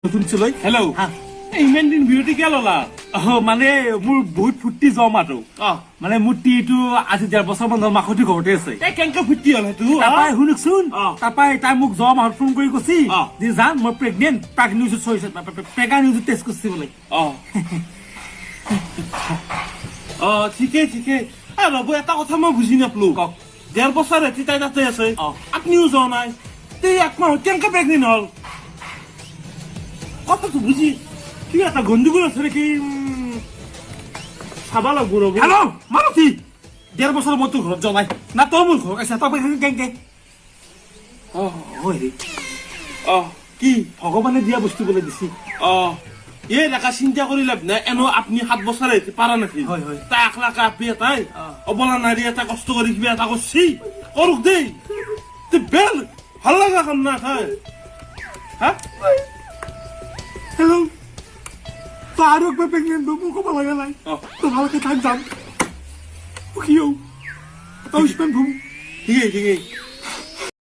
নতুন চলৈ হেল্ল' ইমান দিন বিৰতি কিয় ললা মানে মোৰ বহুত ফুৰ্তি যাওঁ মাতো মানে মোৰ টিটো আজি 1.5 বছৰ মান মাখতি ঘৰতে আছে কেনেকে ফুৰ্তি হল সেইটো তাপাই শুনকচোন তাপাই তাই মোক যোৱা মাহত ফোন কৰি কৈছি অ। যে জান মই প্ৰেগনেণ্ট প্ৰাগ নিউজত চলিছে প্ৰেগা নিউজত টেষ্ট কৰিছে বোলে ঠিকেই ঠিকেই ৰব এটা কথা মই বুজি নাপালো কওক 1.5 বছৰ ৰাতি তাই তাতে আছে অ। আপুনিও যোৱা নাই তে 1 মাহত কেনেকে প্ৰেগনেণ্ট হল কথাটো বুজি কিবা এটা গণ্ডগোল আছে নেকি চাবা লাগব ৰব হেল্ল' মাৰুতি 1.5 বছৰ মই তোৰ ঘৰত যোৱা নাই না তই মোৰ ঘৰত আছে তই কেংকে হেৰি কি ভগৱানে দিয়া বস্তু বোলে দিছি এই দেখা চিন্তা কৰি লাভ নাই এনো আপুনি 7 বছৰ পাৰা নাছিল হয়, হয়। তাই একলাকা আপি এটাই অবলা নাৰী এটা কষ্ট কৰি কিবা এটা কৰছি কৰক দেই বেল ভাল লগা কাম না খাই হা হেল্ল' তই আৰু একবাৰ প্ৰেগনেণ্ট মোক ক'ব লগা নাই তই ভালকে থাক যাম সুখী হওঁ তই ইমান ভুম ঠিকেই ঠিকেই